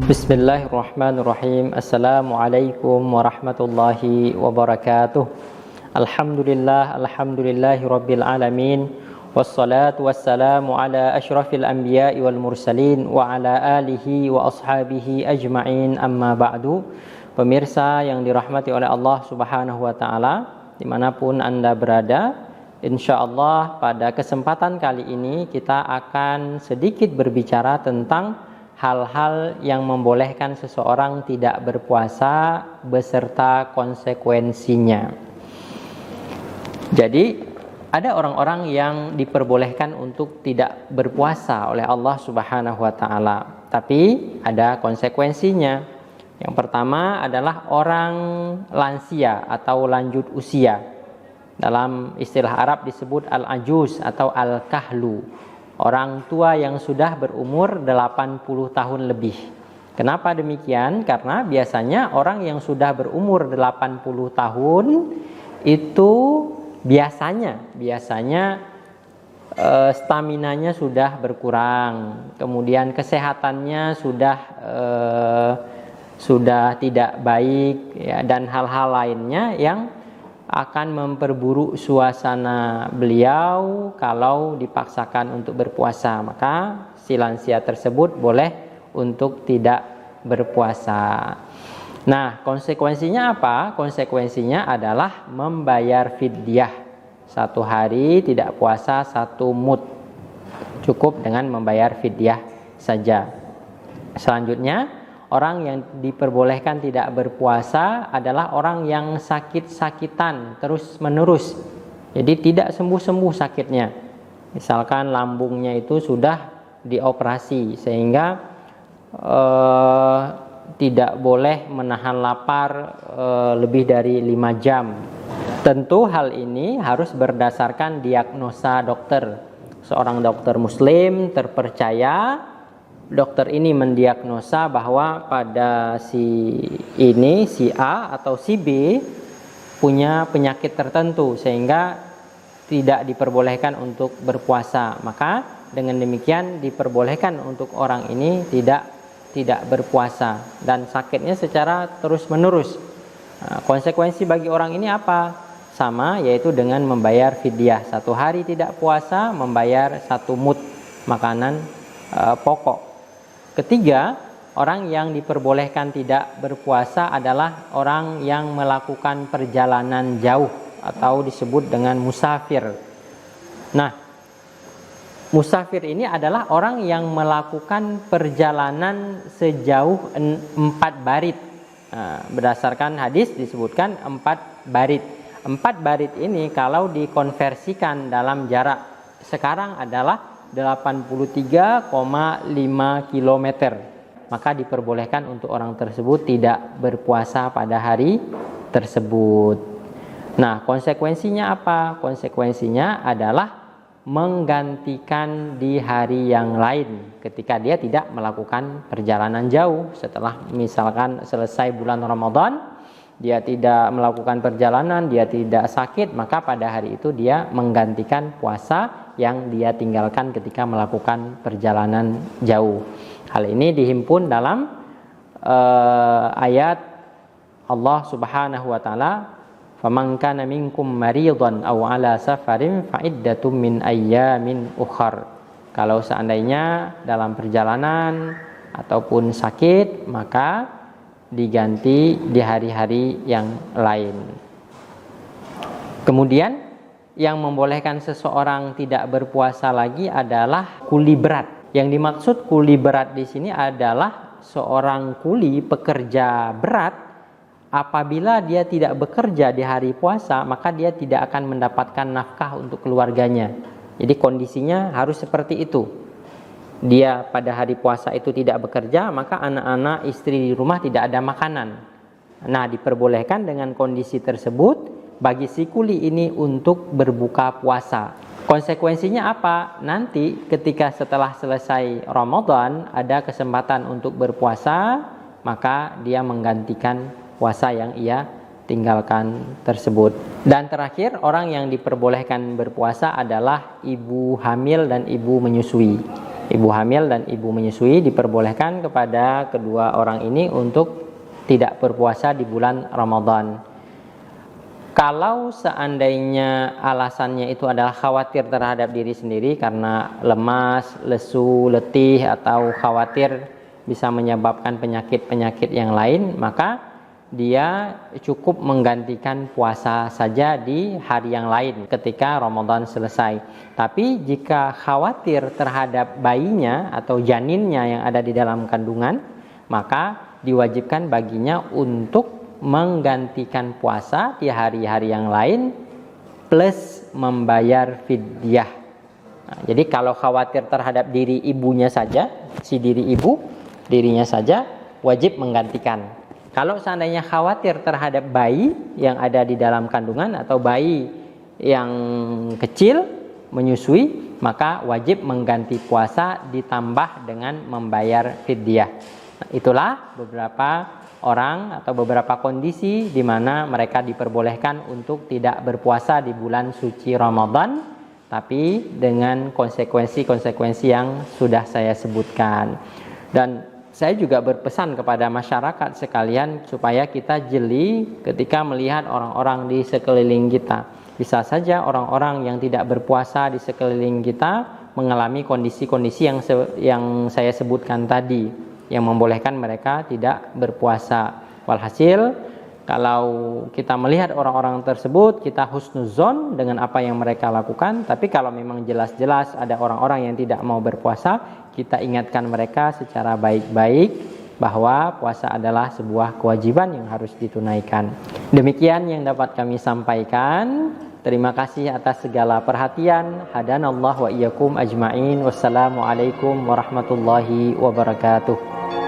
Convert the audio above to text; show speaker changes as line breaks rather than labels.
Bismillahirrahmanirrahim. Assalamualaikum warahmatullahi wabarakatuh. Alhamdulillahi rabbil alamin. Wassalatu wassalamu ala asyrafil anbiya'i wal mursalin wa ala alihi wa ashabihi ajma'in, amma ba'du. Pemirsa yang dirahmati oleh Allah Subhanahu wa ta'ala, dimanapun Anda berada, insyaallah pada kesempatan kali ini kita akan sedikit berbicara tentang hal-hal yang membolehkan seseorang tidak berpuasa beserta konsekuensinya. Jadi ada orang-orang yang diperbolehkan untuk tidak berpuasa oleh Allah Subhanahu wa ta'ala, tapi ada konsekuensinya. Yang pertama adalah orang lansia atau lanjut usia. Dalam istilah Arab disebut al-ajuz atau al-kahlu. Orang tua yang sudah berumur 80 tahun lebih. Kenapa demikian? Karena biasanya orang yang sudah berumur 80 tahun itu biasanya staminanya sudah berkurang, kemudian kesehatannya sudah tidak baik, ya, dan hal-hal lainnya yang akan memperburuk suasana beliau kalau dipaksakan untuk berpuasa. Maka si lansia tersebut boleh untuk tidak berpuasa. Nah, konsekuensinya apa? Konsekuensinya adalah membayar fidyah. 1 hari tidak puasa 1 mud. Cukup dengan membayar fidyah saja. Selanjutnya, orang yang diperbolehkan tidak berpuasa adalah orang yang sakit-sakitan terus-menerus. Jadi tidak sembuh-sembuh sakitnya. Misalkan lambungnya itu sudah dioperasi sehingga tidak boleh menahan lapar lebih dari 5 jam. Tentu hal ini harus berdasarkan diagnosa dokter. Seorang dokter muslim terpercaya. Dokter ini mendiagnosa bahwa pada si A atau si B punya penyakit tertentu sehingga tidak diperbolehkan untuk berpuasa. Maka dengan demikian diperbolehkan untuk orang ini tidak berpuasa dan sakitnya secara terus-menerus. Nah, konsekuensi bagi orang ini apa? Sama, yaitu dengan membayar fidyah. 1 hari tidak puasa membayar 1 mud makanan pokok. Ketiga, orang yang diperbolehkan tidak berpuasa adalah orang yang melakukan perjalanan jauh atau disebut dengan musafir. Nah, musafir ini adalah orang yang melakukan perjalanan sejauh 4 barit. Nah, berdasarkan hadis disebutkan 4 barit. 4 barit ini kalau dikonversikan dalam jarak sekarang adalah 83,5 km. Maka diperbolehkan untuk orang tersebut tidak berpuasa pada hari tersebut. Nah, konsekuensinya apa? Konsekuensinya adalah menggantikan di hari yang lain ketika dia tidak melakukan perjalanan jauh. Setelah misalkan selesai bulan Ramadan, dia tidak melakukan perjalanan, dia tidak sakit, maka pada hari itu dia menggantikan puasa yang dia tinggalkan ketika melakukan perjalanan jauh. Hal ini dihimpun dalam ayat Allah Subhanahu wa taala, "Faman kana minkum maridan aw ala safarin fa iddatum min ayyamin ukhar." Kalau seandainya dalam perjalanan ataupun sakit, maka diganti di hari-hari yang lain. Kemudian yang membolehkan seseorang tidak berpuasa lagi adalah kuli berat. Yang dimaksud kuli berat di sini adalah seorang kuli pekerja berat. Apabila dia tidak bekerja di hari puasa, maka dia tidak akan mendapatkan nafkah untuk keluarganya. Jadi kondisinya harus seperti itu. Dia pada hari puasa itu tidak bekerja, maka anak-anak, istri di rumah tidak ada makanan. Nah, diperbolehkan dengan kondisi tersebut bagi si kuli ini untuk berbuka puasa. Konsekuensinya apa? Nanti ketika setelah selesai Ramadan ada kesempatan untuk berpuasa, maka dia menggantikan puasa yang ia tinggalkan tersebut. Dan terakhir, orang yang diperbolehkan berpuasa adalah ibu hamil dan ibu menyusui. Ibu hamil dan ibu menyusui diperbolehkan kepada kedua orang ini untuk tidak berpuasa di bulan Ramadan. Kalau seandainya alasannya itu adalah khawatir terhadap diri sendiri karena lemas, lesu, letih, atau khawatir bisa menyebabkan penyakit-penyakit yang lain, maka dia cukup menggantikan puasa saja di hari yang lain ketika Ramadan selesai. Tapi jika khawatir terhadap bayinya atau janinnya yang ada di dalam kandungan, maka diwajibkan baginya untuk menggantikan puasa di hari-hari yang lain plus membayar fidyah. Nah, jadi kalau khawatir terhadap diri ibunya saja, dirinya saja wajib menggantikan. Kalau seandainya khawatir terhadap bayi yang ada di dalam kandungan atau bayi yang kecil menyusui, maka wajib mengganti puasa ditambah dengan membayar fidyah. Nah, itulah beberapa orang atau beberapa kondisi di mana mereka diperbolehkan untuk tidak berpuasa di bulan suci Ramadan, tapi dengan konsekuensi-konsekuensi yang sudah saya sebutkan. Dan saya juga berpesan kepada masyarakat sekalian supaya kita jeli ketika melihat orang-orang di sekeliling kita. Bisa saja orang-orang yang tidak berpuasa di sekeliling kita mengalami kondisi-kondisi yang saya sebutkan tadi, yang membolehkan mereka tidak berpuasa. Walhasil, kalau kita melihat orang-orang tersebut, kita husnuzon dengan apa yang mereka lakukan. Tapi kalau memang jelas-jelas ada orang-orang yang tidak mau berpuasa, kita ingatkan mereka secara baik-baik bahwa puasa adalah sebuah kewajiban yang harus ditunaikan. Demikian yang dapat kami sampaikan. Terima kasih atas segala perhatian. Hadanallah wa iyyakum ajma'in. Wassalamualaikum warahmatullahi wabarakatuh.